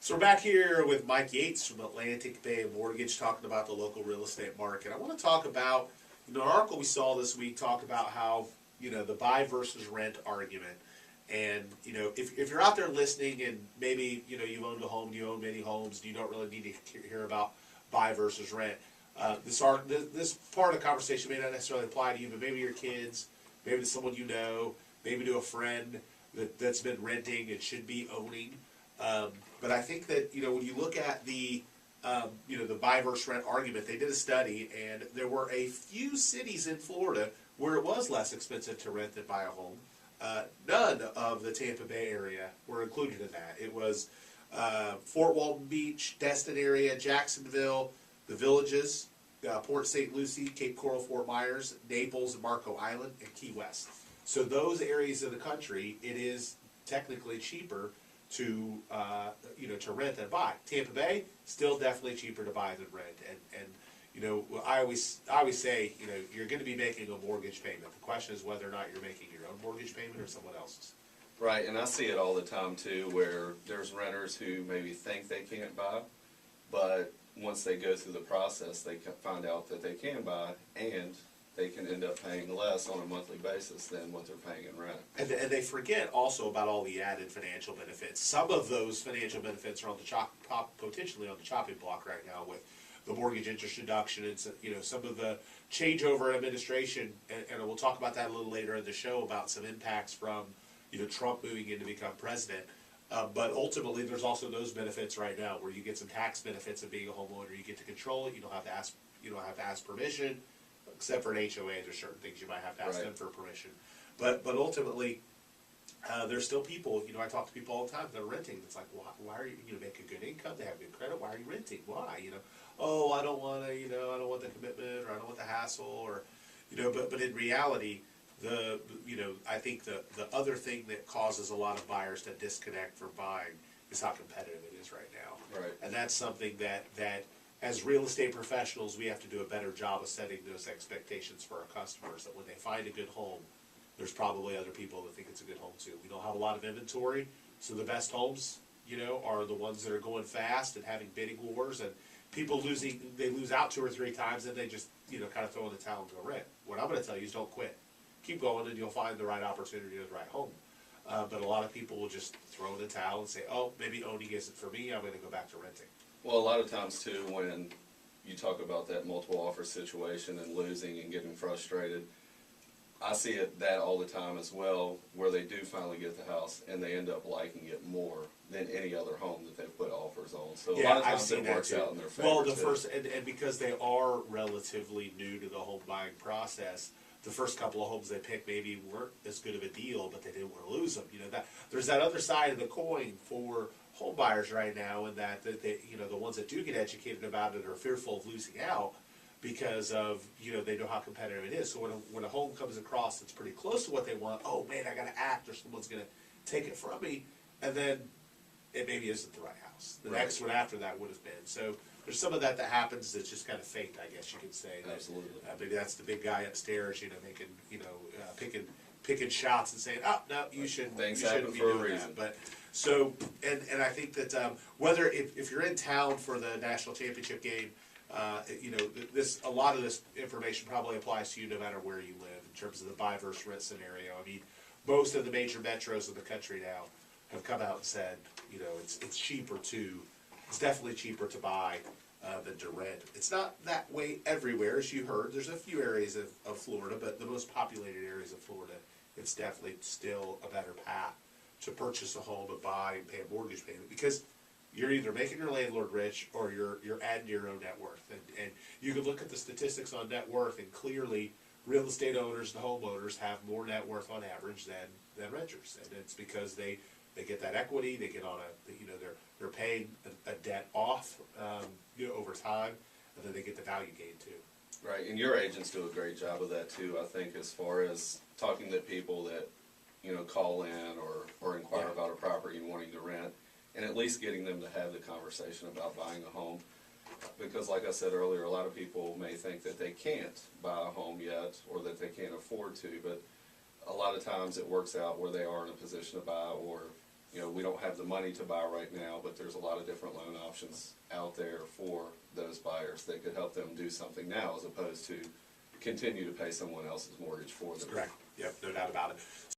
So we're back here with Mike Yates from Atlantic Bay Mortgage talking about the local real estate market. I want to talk about, an article we saw this week talk about how, the buy versus rent argument. And, if you're out there listening and maybe, you've owned a home, you own many homes, and you don't really need to hear about buy versus rent. This part of the conversation may not necessarily apply to you, but maybe your kids, maybe to someone you know, maybe to a friend that's been renting and should be owning. But I think that, when you look at the buy versus rent argument, they did a study, and there were a few cities in Florida where it was less expensive to rent than buy a home. None of the Tampa Bay area were included in that. It was Fort Walton Beach, Destin area, Jacksonville, the Villages, Port St. Lucie, Cape Coral, Fort Myers, Naples, Marco Island, and Key West. So those areas of the country, it is technically cheaper to rent than buy. Tampa Bay, still definitely cheaper to buy than rent. And I always say, you're going to be making a mortgage payment. The question is whether or not you're making your own mortgage payment or someone else's. Right, and I see it all the time too, where there's renters who maybe think they can't buy, but once they go through the process, they find out that they can buy, and they can end up paying less on a monthly basis than what they're paying in rent. And they forget also about all the added financial benefits. Some of those financial benefits are on the potentially on the chopping block right now with the mortgage interest deduction and some of the changeover in administration. And we'll talk about that a little later in the show about some impacts from Trump moving in to become president. But ultimately, there's also those benefits right now where you get some tax benefits of being a homeowner. You get to control it. You don't have to ask permission. Except for an HOA, there's certain things you might have to ask them for permission. But ultimately, there's still people, I talk to people all the time that are renting. It's like, why are you, make a good income, they have good credit, why are you renting? Why? Oh, I don't want to, I don't want the commitment, or I don't want the hassle, or, but in reality, I think the other thing that causes a lot of buyers to disconnect from buying is how competitive it is right now. Right. And that's something that as real estate professionals, we have to do a better job of setting those expectations for our customers, that when they find a good home, there's probably other people that think it's a good home too. We don't have a lot of inventory, so the best homes, are the ones that are going fast and having bidding wars, and people they lose out 2 or 3 times, and they just, kind of throw in the towel and go rent. What I'm going to tell you is don't quit. Keep going, and you'll find the right opportunity or the right home. But a lot of people will just throw in the towel and say, oh, maybe owning isn't for me, I'm going to go back to renting. Well, a lot of times too, when you talk about that multiple offer situation and losing and getting frustrated, I see that all the time as well, where they do finally get the house and they end up liking it more than any other home that they've put offers on. So a lot of times it works out in their favor. Well, and because they are relatively new to the home buying process, the first couple of homes they picked maybe weren't as good of a deal, but they didn't want to lose them. There's that other side of the coin for home buyers right now, and that they, the ones that do get educated about it are fearful of losing out because of, they know how competitive it is. So when a home comes across that's pretty close to what they want, oh man, I got to act, or someone's going to take it from me, and then it maybe isn't the right house. The next one after that would have been. So there's some of that happens that's just kind of fate, I guess you could say. Absolutely. Maybe that's the big guy upstairs, making, picking shots and saying, oh, no, you shouldn't be doing that. But so, and I think that whether if you're in town for the national championship game, a lot of this information probably applies to you no matter where you live in terms of the buy versus rent scenario. I mean, most of the major metros in the country now have come out and said, it's cheaper it's definitely cheaper to buy than to rent. It's not that way everywhere, as you heard. There's a few areas of Florida, but the most populated areas of Florida, it's definitely still a better path to purchase a home and buy and pay a mortgage payment, because you're either making your landlord rich or you're adding to your own net worth. And you can look at the statistics on net worth, and clearly real estate owners and homeowners have more net worth on average than renters. And it's because they get that equity, they get on they're paying a debt off over time, and then they get the value gain too. Right, and your agents do a great job of that too, I think, as far as talking to people that, call in or inquire about a property and wanting to rent, and at least getting them to have the conversation about buying a home. Because like I said earlier, a lot of people may think that they can't buy a home yet, or that they can't afford to, but a lot of times it works out where they are in a position to buy, or you know, we don't have the money to buy right now, but there's a lot of different loan options out there for those buyers that could help them do something now as opposed to continue to pay someone else's mortgage for them. Correct. Yep, no doubt about it.